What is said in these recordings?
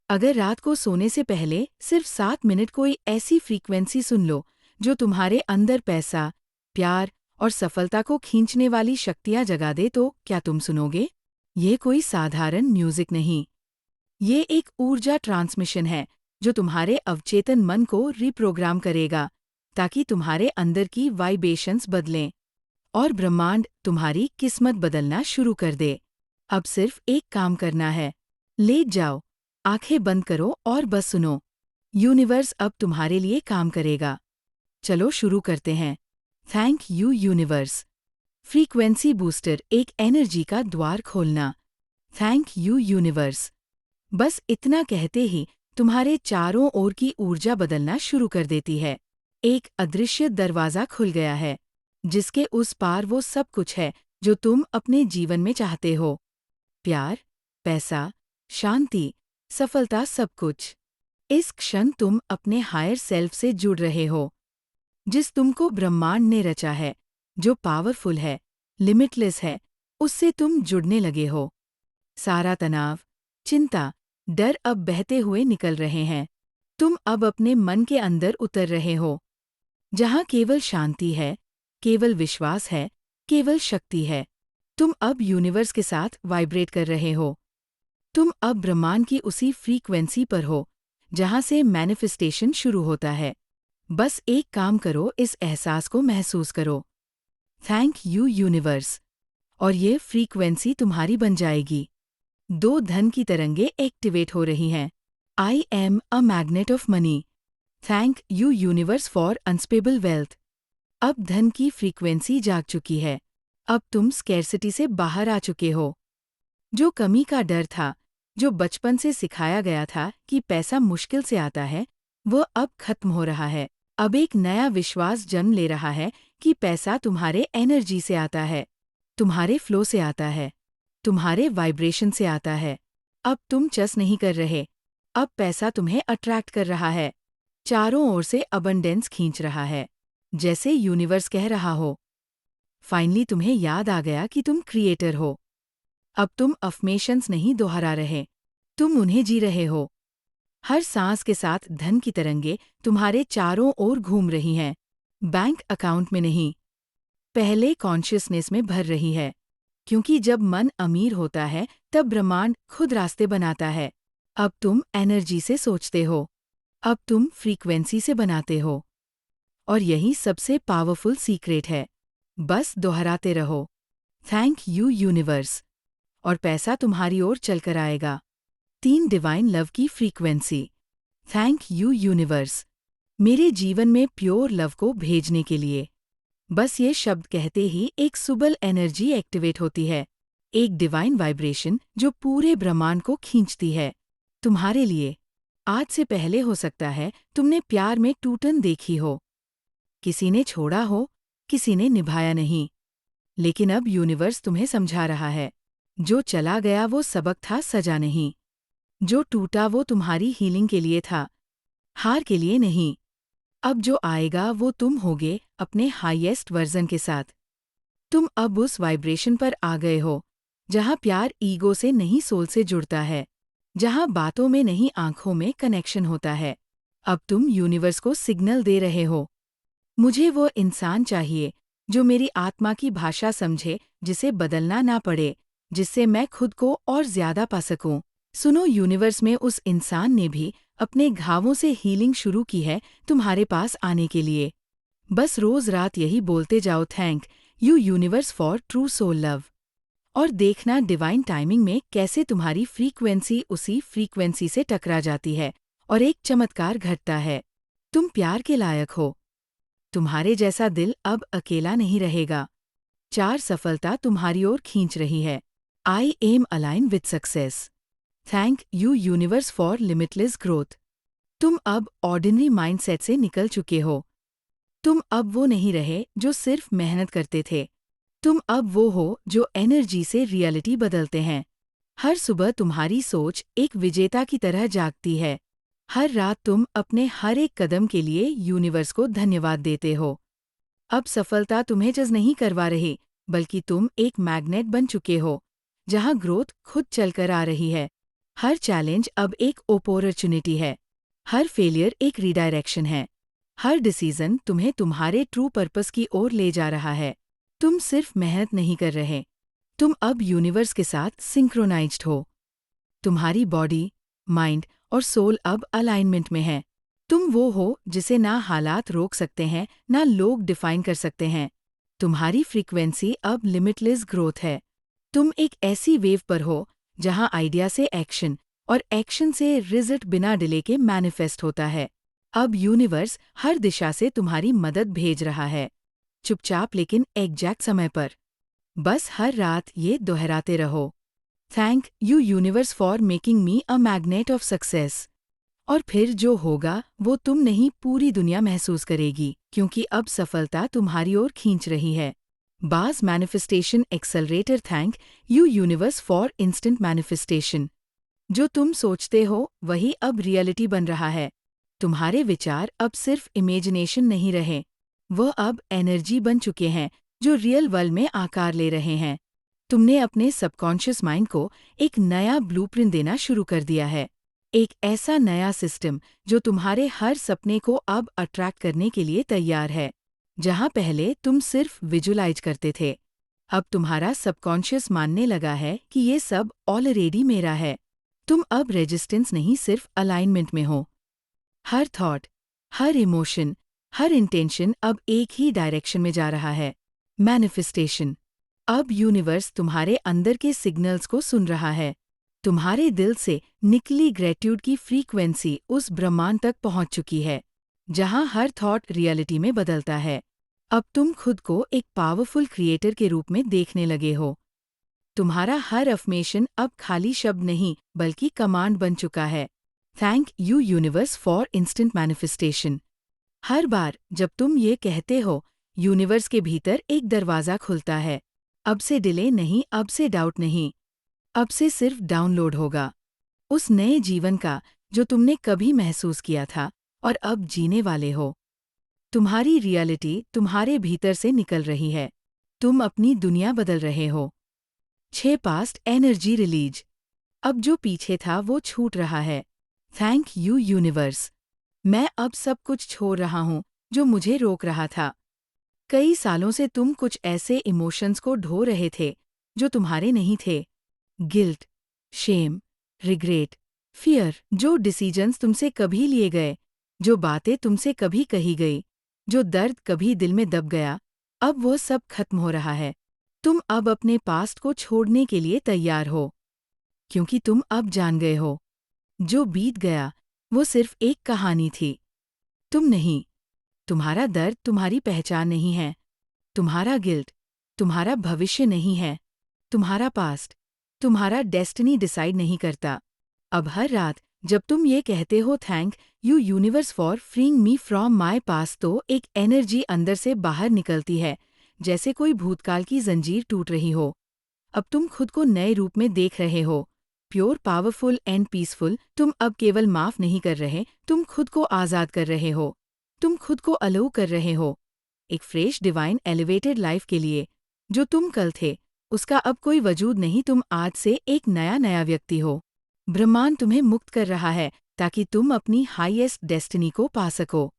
अगर रात को सोने से पहले सिर्फ 7 मिनट कोई ऐसी फ्रीक्वेंसी सुन लो जो तुम्हारे अंदर पैसा, प्यार और सफलता को खींचने वाली शक्तियां जगा दे, तो क्या तुम सुनोगे? ये कोई साधारण म्यूजिक नहीं। ये एक ऊर्जा ट्रांसमिशन है जो तुम्हारे अवचेतन मन को रिप्रोग्राम करेगा ताकि तुम्हारे अंदर की वाइब्रेशंस बदलें और ब्रह्मांड तुम्हारी किस्मत बदलना शुरू कर दे। अब सिर्फ एक काम करना है। लेट जाओ, आंखें बंद करो और बस सुनो। यूनिवर्स अब तुम्हारे लिए काम करेगा। चलो शुरू करते हैं। Thank you universe. Frequency booster, एक एनर्जी का द्वार खोलना। Thank you universe. बस इतना कहते ही तुम्हारे चारों ओर की ऊर्जा बदलना शुरू कर देती है। एक अदृश्य दरवाज़ा खुल गया है, जिसके उस पार वो सब कुछ है जो तुम अपने जीवन में चाहते हो। प्यार, पैसा, शांति, सफलता, सब कुछ। इस क्षण तुम अपने हायर सेल्फ से जुड़ रहे हो, जिस तुमको ब्रह्मांड ने रचा है, जो पावरफुल है, लिमिटलेस है, उससे तुम जुड़ने लगे हो। सारा तनाव, चिंता, डर अब बहते हुए निकल रहे हैं। तुम अब अपने मन के अंदर उतर रहे हो, जहाँ केवल शांति है, केवल विश्वास है, केवल शक्ति है। तुम अब यूनिवर्स के साथ वाइब्रेट कर रहे हो। तुम अब ब्रह्मांड की उसी फ्रीक्वेंसी पर हो जहाँ से मैनिफेस्टेशन शुरू होता है। बस एक काम करो, इस एहसास को महसूस करो। Thank you universe. और ये फ्रीक्वेंसी तुम्हारी बन जाएगी। 2 धन की तरंगें एक्टिवेट हो रही हैं। I am a magnet of money. Thank you universe for unstable wealth. अब धन की फ्रीक्वेंसी जाग चुकी है। अब तुम स्कैर्सिटी से बाहर आ चुके हो। जो कमी का डर था, जो बचपन से सिखाया गया था कि पैसा मुश्किल से आता है, वह अब खत्म हो रहा है। अब एक नया विश्वास जन्म ले रहा है कि पैसा तुम्हारे एनर्जी से आता है, तुम्हारे फ्लो से आता है, तुम्हारे वाइब्रेशन से आता है। अब तुम चस नहीं कर रहे। अब पैसा तुम्हें अट्रैक्ट कर रहा है। चारों ओर से अबंडेंस खींच रहा है, जैसे यूनिवर्स कह रहा हो। फाइनली तुम्हें याद आ गया कि तुम क्रिएटर हो। अब तुम अफर्मेशंस नहीं दोहरा रहे, तुम उन्हें जी रहे हो। हर सांस के साथ धन की तरंगे तुम्हारे चारों ओर घूम रही हैं। बैंक अकाउंट में नहीं, पहले कॉन्शियसनेस में भर रही है। क्योंकि जब मन अमीर होता है तब ब्रह्मांड खुद रास्ते बनाता है। अब तुम एनर्जी से सोचते हो, अब तुम फ्रीक्वेंसी से बनाते हो। और यही सबसे पावरफुल सीक्रेट है। बस दोहराते रहो। Thank you universe. और पैसा तुम्हारी ओर चलकर आएगा। 3 डिवाइन लव की फ्रीक्वेंसी। थैंक यू यूनिवर्स, मेरे जीवन में प्योर लव को भेजने के लिए। बस ये शब्द कहते ही एक सुबल एनर्जी एक्टिवेट होती है, एक डिवाइन वाइब्रेशन जो पूरे ब्रह्मांड को खींचती है। तुम्हारे लिए। आज से पहले हो सकता है तुमने प्यार में टूटन देखी हो, किसी ने छोड़ा हो, किसी ने निभाया नहीं। लेकिन अब यूनिवर्स तुम्हें समझा रहा है, जो चला गया वो सबक था, सजा नहीं। जो टूटा वो तुम्हारी हीलिंग के लिए था, हार के लिए नहीं। अब जो आएगा वो तुम होगे अपने हाईएस्ट वर्जन के साथ। तुम अब उस वाइब्रेशन पर आ गए हो, जहाँ प्यार ईगो से नहीं सोल से जुड़ता है, जहाँ बातों में नहीं आंखों में कनेक्शन होता है। अब तुम यूनिवर्स को सिग्नल दे रहे हो, मुझे वो इंसान चाहिए जो मेरी आत्मा की भाषा समझे, जिसे बदलना ना पड़े, जिससे मैं खुद को और ज्यादा पा सकूं। सुनो, यूनिवर्स में उस इंसान ने भी अपने घावों से हीलिंग शुरू की है तुम्हारे पास आने के लिए। बस रोज रात यही बोलते जाओ, thank you universe for true soul love. और देखना डिवाइन टाइमिंग में कैसे तुम्हारी फ्रीक्वेंसी उसी फ्रीक्वेंसी से टकरा जाती है और एक चमत्कार घटता है। तुम प्यार के लायक हो। तुम्हारे जैसा दिल अब अकेला नहीं रहेगा। 4 सफलता तुम्हारी ओर खींच रही है। I am align with success. Thank you universe for limitless growth. तुम अब ऑर्डिनरी माइंडसेट से निकल चुके हो। तुम अब वो नहीं रहे जो सिर्फ मेहनत करते थे। तुम अब वो हो जो एनर्जी से रियलिटी बदलते हैं। हर सुबह तुम्हारी सोच एक विजेता की तरह जागती है। हर रात तुम अपने हर एक कदम के लिए यूनिवर्स को धन्यवाद देते हो। अब सफलता तुम्हें जज नहीं करवा रही, बल्कि तुम एक मैग्नेट बन चुके हो, जहां ग्रोथ खुद चलकर आ रही है। हर चैलेंज अब एक अपॉर्चुनिटी है। हर फेलियर एक रीडायरेक्शन है। हर डिसीजन तुम्हें तुम्हारे ट्रू पर्पस की ओर ले जा रहा है। तुम सिर्फ मेहनत नहीं कर रहे, तुम अब यूनिवर्स के साथ सिंक्रोनाइज्ड हो। तुम्हारी बॉडी, माइंड और सोल अब अलाइनमेंट में है। तुम वो हो जिसे ना हालात रोक सकते हैं, ना लोग डिफाइन कर सकते हैं। तुम्हारी फ्रीक्वेंसी अब लिमिटलेस ग्रोथ है। तुम एक ऐसी वेव पर हो जहां आइडिया से एक्शन और एक्शन से रिजल्ट बिना डिले के मैनिफेस्ट होता है। अब यूनिवर्स हर दिशा से तुम्हारी मदद भेज रहा है, चुपचाप लेकिन एग्जैक्ट समय पर। बस हर रात ये दोहराते रहो, thank you universe for making me a magnet of success. और फिर जो होगा वो तुम नहीं, पूरी दुनिया महसूस करेगी, क्योंकि अब सफलता तुम्हारी ओर खींच रही है। बाज manifestation accelerator, thank you universe for instant manifestation. जो तुम सोचते हो वही अब रियलिटी बन रहा है। तुम्हारे विचार अब सिर्फ इमेजिनेशन नहीं रहे, वह अब एनर्जी बन चुके हैं जो रियल वर्ल्ड में आकार ले रहे हैं। तुमने अपने सबकॉन्शियस माइंड को एक नया ब्लूप्रिंट देना शुरू कर दिया है, एक ऐसा नया सिस्टम जो तुम्हारे हर सपने को अब अट्रैक्ट करने के लिए तैयार है। जहां पहले तुम सिर्फ विजुलाइज करते थे, अब तुम्हारा सबकॉन्शियस मानने लगा है कि ये सब ऑलरेडी मेरा है। तुम अब रेजिस्टेंस नहीं, सिर्फ अलाइनमेंट में हो। हर थॉट, हर इमोशन, हर इंटेंशन अब एक ही डायरेक्शन में जा रहा है, मैनिफेस्टेशन। अब यूनिवर्स तुम्हारे अंदर के सिग्नल्स को सुन रहा है। तुम्हारे दिल से निकली ग्रेट्यूड की फ्रीक्वेंसी उस ब्रह्मांड तक पहुंच चुकी है, जहां हर थॉट रियलिटी में बदलता है। अब तुम खुद को एक पावरफुल क्रिएटर के रूप में देखने लगे हो। तुम्हारा हर अफर्मेशन अब खाली शब्द नहीं, बल्कि कमांड बन चुका है। Thank you universe for instant manifestation. हर बार जब तुम ये कहते हो, यूनिवर्स के भीतर एक दरवाज़ा खुलता है। अब से डिले नहीं, अब से डाउट नहीं, अब से सिर्फ डाउनलोड होगा उस नए जीवन का जो तुमने कभी महसूस किया था और अब जीने वाले हो। तुम्हारी रियलिटी तुम्हारे भीतर से निकल रही है। तुम अपनी दुनिया बदल रहे हो। 6 पास्ट एनर्जी रिलीज। अब जो पीछे था वो छूट रहा है। Thank you universe. मैं अब सब कुछ छोड़ रहा हूँ जो मुझे रोक रहा था। कई सालों से तुम कुछ ऐसे इमोशंस को ढो रहे थे जो तुम्हारे नहीं थे। Guilt, shame, regret, fear. जो डिसीजंस तुमसे कभी लिए गए, जो बातें तुमसे कभी कही गई, जो दर्द कभी दिल में दब गया, अब वो सब खत्म हो रहा है। तुम अब अपने पास्ट को छोड़ने के लिए तैयार हो, क्योंकि तुम अब जान गए हो, जो बीत गया वो सिर्फ एक कहानी थी, तुम नहीं। तुम्हारा दर्द तुम्हारी पहचान नहीं है। तुम्हारा गिल्ट तुम्हारा भविष्य नहीं है। तुम्हारा पास्ट तुम्हारा डेस्टिनी डिसाइड नहीं करता। अब हर रात जब तुम ये कहते हो, thank you universe for freeing me from my past, तो एक एनर्जी अंदर से बाहर निकलती है, जैसे कोई भूतकाल की जंजीर टूट रही हो। अब तुम खुद को नए रूप में देख रहे हो, प्योर, पावरफुल एंड पीसफुल। तुम अब केवल माफ नहीं कर रहे, तुम खुद को आज़ाद कर रहे हो। तुम खुद को अलाउ कर रहे हो एक फ्रेश, डिवाइन, एलिवेटेड लाइफ के लिए। जो तुम कल थे उसका अब कोई वजूद नहीं, तुम आज से एक नया व्यक्ति हो। ब्रह्मांड तुम्हें मुक्त कर रहा है ताकि तुम अपनी हाईएस्ट डेस्टिनी को पा सको।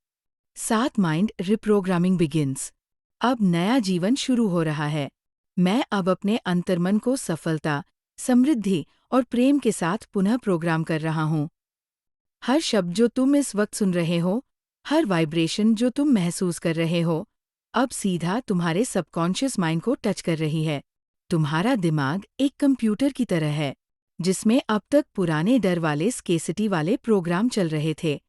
7 माइंड रिप्रोग्रामिंग बिगिंस। अब नया जीवन शुरू हो रहा है। मैं अब अपने अंतर्मन को सफलता, समृद्धि और प्रेम के साथ पुनः प्रोग्राम कर रहा हूँ। हर शब्द जो तुम इस वक्त सुन रहे हो, हर वाइब्रेशन जो तुम महसूस कर रहे हो, अब सीधा तुम्हारे सबकॉन्शियस माइंड को टच कर रही है। तुम्हारा दिमाग एक कंप्यूटर की तरह है, जिसमें अब तक पुराने डर वाले, स्केसिटी वाले प्रोग्राम चल रहे थे,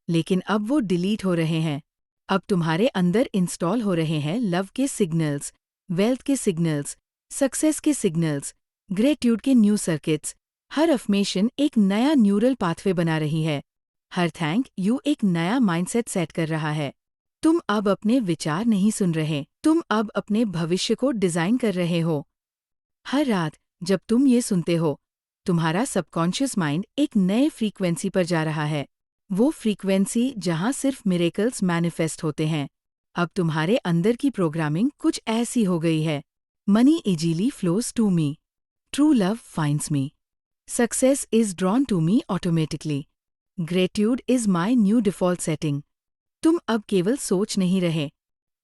लेकिन अब वो डिलीट हो रहे हैं। अब तुम्हारे अंदर इंस्टॉल हो रहे हैं लव के सिग्नल्स, वेल्थ के सिग्नल्स, सक्सेस के सिग्नल्स, ग्रेट्यूड के न्यू सर्किट्स। हर अफर्मेशन एक नया न्यूरल पाथवे बना रही है। हर थैंक यू एक नया माइंडसेट सेट कर रहा है। तुम अब अपने विचार नहीं सुन रहे, तुम अब अपने भविष्य को डिजाइन कर रहे हो। हर रात जब तुम ये सुनते हो, तुम्हारा सबकॉन्शियस माइंड एक नए फ्रीक्वेंसी पर जा रहा है, वो फ्रीक्वेंसी जहां सिर्फ मिरेकल्स मैनिफेस्ट होते हैं। अब तुम्हारे अंदर की प्रोग्रामिंग कुछ ऐसी हो गई है, money easily flows to me, true love finds me, Success is drawn to me automatically. Gratitude is my new default setting. तुम अब केवल सोच नहीं रहे,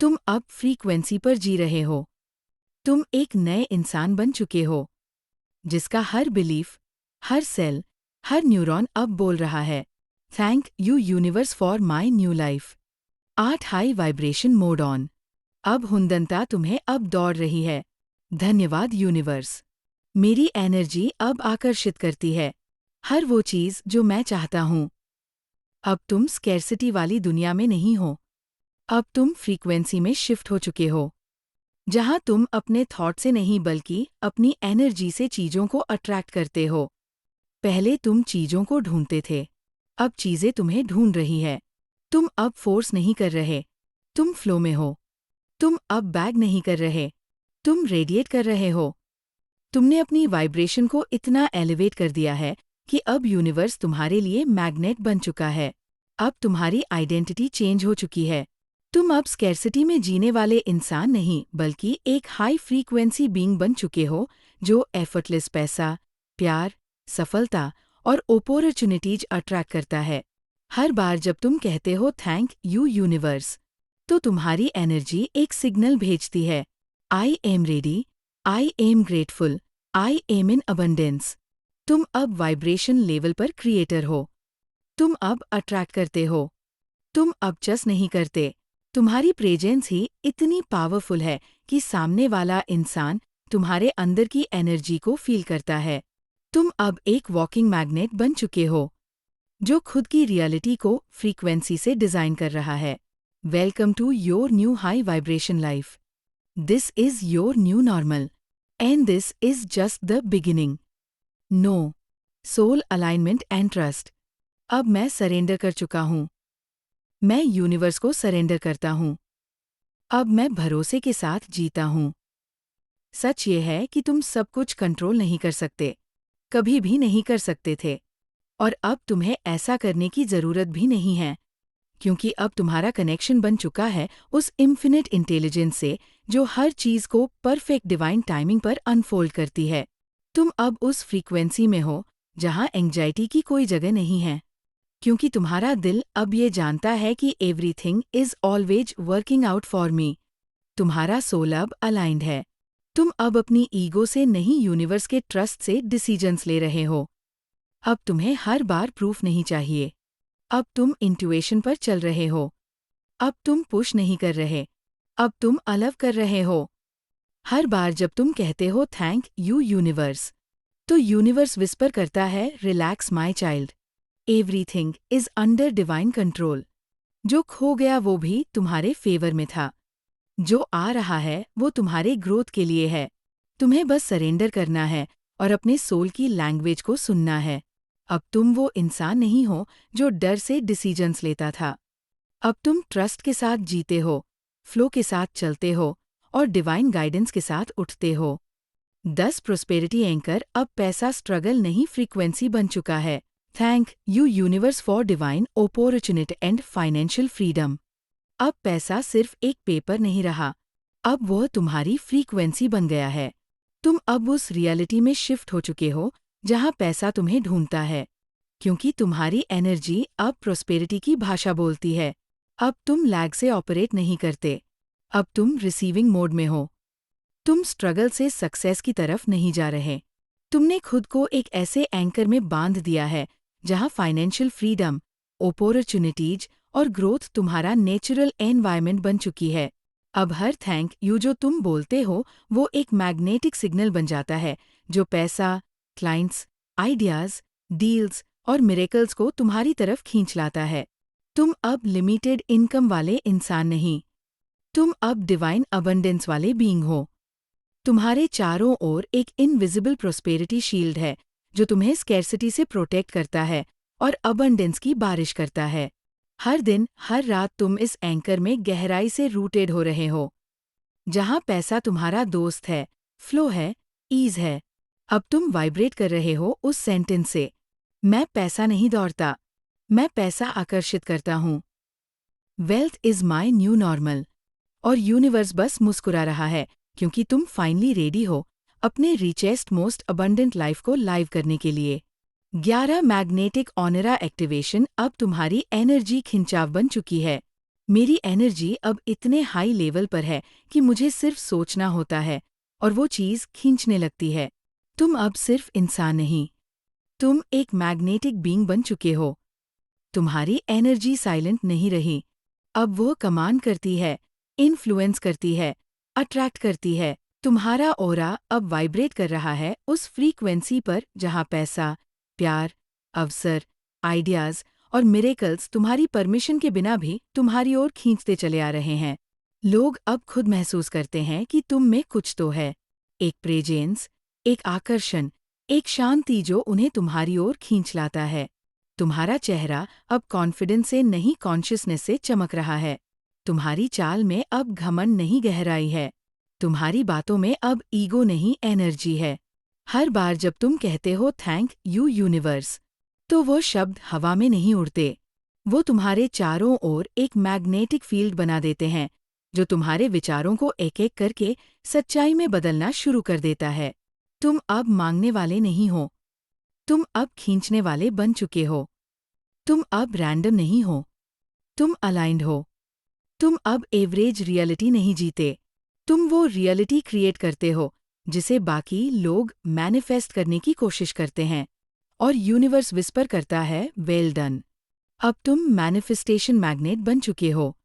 तुम अब फ्रीक्वेंसी पर जी रहे हो। तुम एक नए इंसान बन चुके हो, जिसका हर बिलीफ, हर सेल, हर न्यूरॉन अब बोल रहा है, thank you universe for my new life. 8 high vibration mode on. अब हुंदनता तुम्हें अब दौड़ रही है। धन्यवाद यूनिवर्स। मेरी एनर्जी अब आकर्षित करती है हर वो चीज़ जो मैं चाहता हूँ। अब तुम स्कैर्सिटी वाली दुनिया में नहीं हो। अब तुम फ्रीक्वेंसी में शिफ्ट हो चुके हो, जहाँ तुम अपने थॉट से नहीं बल्कि अपनी एनर्जी से चीज़ों को अट्रैक्ट करते हो। पहले तुम चीज़ों को ढूंढते थे, अब चीज़ें तुम्हें ढूंढ रही है। तुम अब फोर्स नहीं कर रहे, तुम फ्लो में हो। तुम अब बैग नहीं कर रहे, तुम रेडिएट कर रहे हो। तुमने अपनी वाइब्रेशन को इतना एलिवेट कर दिया है कि अब यूनिवर्स तुम्हारे लिए मैग्नेट बन चुका है। अब तुम्हारी आइडेंटिटी चेंज हो चुकी है। तुम अब स्कैर्सिटी में जीने वाले इंसान नहीं बल्कि एक हाई फ्रीक्वेंसी बीइंग बन चुके हो जो एफर्टलेस पैसा, प्यार, सफलता और अपॉर्चुनिटीज अट्रैक्ट करता है। हर बार जब तुम कहते हो थैंक यू यूनिवर्स, तो तुम्हारी एनर्जी एक सिग्नल भेजती है, I am ready, I am grateful, I am in abundance. तुम अब वाइब्रेशन लेवल पर क्रिएटर हो। तुम अब अट्रैक्ट करते हो। तुम अब जस्ट नहीं करते। तुम्हारी प्रेजेंस ही इतनी पावरफुल है कि सामने वाला इंसान तुम्हारे अंदर की एनर्जी को फील करता है। तुम अब एक वॉकिंग मैग्नेट बन चुके हो, जो खुद की रियलिटी को फ्रीक्वेंसी से डिजाइन कर रहा है। Welcome to your new high vibration life. This is your new normal and this is just the beginning. No, soul alignment and trust. अब मैं सरेंडर कर चुका हूँ। मैं यूनिवर्स को सरेंडर करता हूँ। अब मैं भरोसे के साथ जीता हूँ। सच ये है कि तुम सब कुछ कंट्रोल नहीं कर सकते, कभी भी नहीं कर सकते थे, और अब तुम्हें ऐसा करने की जरूरत भी नहीं है, क्योंकि अब तुम्हारा कनेक्शन बन चुका है उस इन्फिनिट इंटेलिजेंस से जो हर चीज को परफेक्ट डिवाइन टाइमिंग पर अनफोल्ड करती है। तुम अब उस फ्रीक्वेंसी में हो जहां एंग्जाइटी की कोई जगह नहीं है, क्योंकि तुम्हारा दिल अब ये जानता है कि everything is always working out for me. तुम्हारा सोल अब अलाइंड है। तुम अब अपनी ईगो से नहीं यूनिवर्स के ट्रस्ट से डिसीजंस ले रहे हो। अब तुम्हें हर बार प्रूफ नहीं चाहिए। अब तुम इंट्यूएशन पर चल रहे हो। अब तुम पुश नहीं कर रहे, अब तुम अलाउ कर रहे हो। हर बार जब तुम कहते हो थैंक यू यूनिवर्स, तो यूनिवर्स विस्पर करता है relax my child, everything is under divine control. जो खो गया वो भी तुम्हारे फेवर में था। जो आ रहा है वो तुम्हारे ग्रोथ के लिए है। तुम्हें बस सरेंडर करना है और अपने सोल की लैंग्वेज को सुनना है। अब तुम वो इंसान नहीं हो जो डर से डिसीजंस लेता था। अब तुम ट्रस्ट के साथ जीते हो, फ्लो के साथ चलते हो और डिवाइन गाइडेंस के साथ उठते हो। 10 प्रोस्पेरिटी एंकर अब पैसा स्ट्रगल नहीं फ्रीक्वेंसी बन चुका है। Thank you universe for divine opportunity and financial freedom. अब पैसा सिर्फ एक पेपर नहीं रहा, अब वह तुम्हारी फ्रीक्वेंसी बन गया है। तुम अब उस रियलिटी में शिफ्ट हो चुके हो जहां पैसा तुम्हें ढूंढता है, क्योंकि तुम्हारी एनर्जी अब प्रोस्पेरिटी की भाषा बोलती है। अब तुम लैग से ऑपरेट नहीं करते, अब तुम रिसीविंग मोड में हो। तुम स्ट्रगल से सक्सेस की तरफ नहीं जा रहे। तुमने खुद को एक ऐसे एंकर में बांध दिया है जहां फाइनेंशियल फ्रीडम, अपॉर्चुनिटीज और ग्रोथ तुम्हारा नेचुरल एनवायरनमेंट बन चुकी है। अब हर थैंक यू जो तुम बोलते हो वो एक मैग्नेटिक सिग्नल बन जाता है जो पैसा, क्लाइंट्स, आइडियाज, डील्स और मिरेकल्स को तुम्हारी तरफ खींच लाता है। तुम अब लिमिटेड इनकम वाले इंसान नहीं, तुम अब डिवाइन अबंडेंस वाले बीइंग हो। तुम्हारे चारों ओर एक इनविजिबल प्रोस्पेरिटी शील्ड है जो तुम्हें स्कैर्सिटी से प्रोटेक्ट करता है और अबंडेंस की बारिश करता है। हर दिन, हर रात तुम इस एंकर में गहराई से रूटेड हो रहे हो, जहां पैसा तुम्हारा दोस्त है, फ्लो है, ईज है। अब तुम वाइब्रेट कर रहे हो उस सेंटेंस से, मैं पैसा नहीं दौड़ता, मैं पैसा आकर्षित करता हूँ। Wealth is my new normal. और यूनिवर्स बस मुस्कुरा रहा है क्योंकि तुम फाइनली रेडी हो अपने रिचेस्ट मोस्ट अबंडेंट लाइफ को लाइव करने के लिए। 11 मैग्नेटिक ऑनरा एक्टिवेशन अब तुम्हारी एनर्जी खिंचाव बन चुकी है। मेरी एनर्जी अब इतने हाई लेवल पर है कि मुझे सिर्फ सोचना होता है और वो चीज़ खींचने लगती है। तुम अब सिर्फ इंसान नहीं, तुम एक मैग्नेटिक बीइंग बन चुके हो। तुम्हारी एनर्जी साइलेंट नहीं रही, अब वो कमांड करती है, इन्फ्लुएंस करती है, अट्रैक्ट करती है। तुम्हारा ऑरा अब वाइब्रेट कर रहा है उस फ्रीक्वेंसी पर जहाँ पैसा, प्यार, अवसर, आइडियाज़ और मिरेकल्स तुम्हारी परमिशन के बिना भी तुम्हारी ओर खींचते चले आ रहे हैं। लोग अब खुद महसूस करते हैं कि तुम में कुछ तो है, एक प्रेजेंस, एक आकर्षण, एक शांति जो उन्हें तुम्हारी ओर खींच लाता है। तुम्हारा चेहरा अब कॉन्फिडेंस से नहीं कॉन्शियसनेस से चमक रहा है। तुम्हारी चाल में अब घमंड नहीं गहराई है। तुम्हारी बातों में अब ईगो नहीं एनर्जी है। हर बार जब तुम कहते हो थैंक यू यूनिवर्स, तो वो शब्द हवा में नहीं उड़ते। वो तुम्हारे चारों ओर एक मैग्नेटिक फील्ड बना देते हैं जो तुम्हारे विचारों को एक एक करके सच्चाई में बदलना शुरू कर देता है। तुम अब मांगने वाले नहीं हो, तुम अब खींचने वाले बन चुके हो। तुम अब रैंडम नहीं हो, तुम अलाइंड हो। तुम अब एवरेज रियलिटी नहीं जीते, तुम वो रियलिटी क्रिएट करते हो जिसे बाकी लोग मैनिफेस्ट करने की कोशिश करते हैं और यूनिवर्स विस्पर करता है वेल डन। अब तुम मैनिफेस्टेशन मैग्नेट बन चुके हो।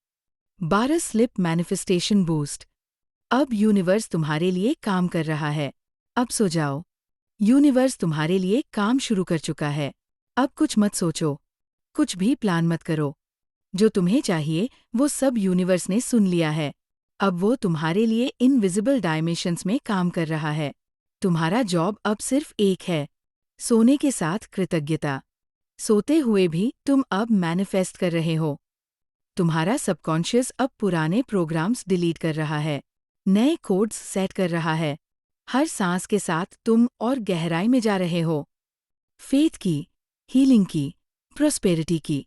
12 स्लिप मैनिफेस्टेशन बूस्ट। अब यूनिवर्स तुम्हारे लिए काम कर रहा है। अब सो जाओ, यूनिवर्स तुम्हारे लिए काम शुरू कर चुका है। अब कुछ मत सोचो, कुछ भी प्लान मत करो। जो तुम्हें चाहिए वो सब यूनिवर्स ने सुन लिया है। अब वो तुम्हारे लिए इनविजिबल डायमेंशंस में काम कर रहा है। तुम्हारा जॉब अब सिर्फ एक है, सोने के साथ कृतज्ञता। सोते हुए भी तुम अब मैनिफेस्ट कर रहे हो। तुम्हारा सबकॉन्शियस अब पुराने प्रोग्राम्स डिलीट कर रहा है, नए कोड्स सेट कर रहा है। हर सांस के साथ तुम और गहराई में जा रहे हो। फेथ की, हीलिंग की, प्रॉस्पेरिटी की।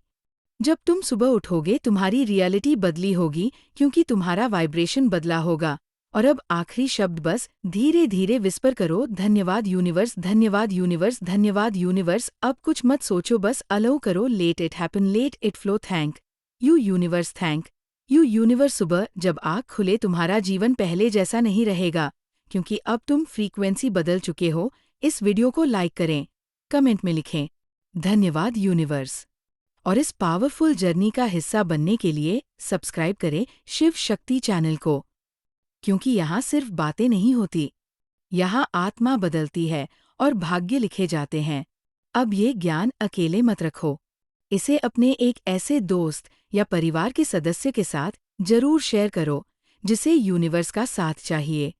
जब तुम सुबह उठोगे तुम्हारी रियलिटी बदली होगी क्योंकि तुम्हारा वाइब्रेशन बदला होगा। और अब आखिरी शब्द बस धीरे धीरे विस्पर करो, धन्यवाद यूनिवर्स, धन्यवाद यूनिवर्स, धन्यवाद यूनिवर्स। अब कुछ मत सोचो, बस अलाउ करो, let it happen, let it flow. Thank you universe, thank you universe. सुबह जब आँख खुले तुम्हारा जीवन पहले जैसा नहीं रहेगा क्योंकि अब तुम फ्रीक्वेंसी बदल चुके हो। इस वीडियो को लाइक करें, कमेंट में लिखें धन्यवाद यूनिवर्स और इस पावरफुल जर्नी का हिस्सा बनने के लिए सब्सक्राइब करें शिव शक्ति चैनल को, क्योंकि यहाँ सिर्फ बातें नहीं होती, यहाँ आत्मा बदलती है और भाग्य लिखे जाते हैं। अब ये ज्ञान अकेले मत रखो, इसे अपने एक ऐसे दोस्त या परिवार के सदस्य के साथ जरूर शेयर करो जिसे यूनिवर्स का साथ चाहिए।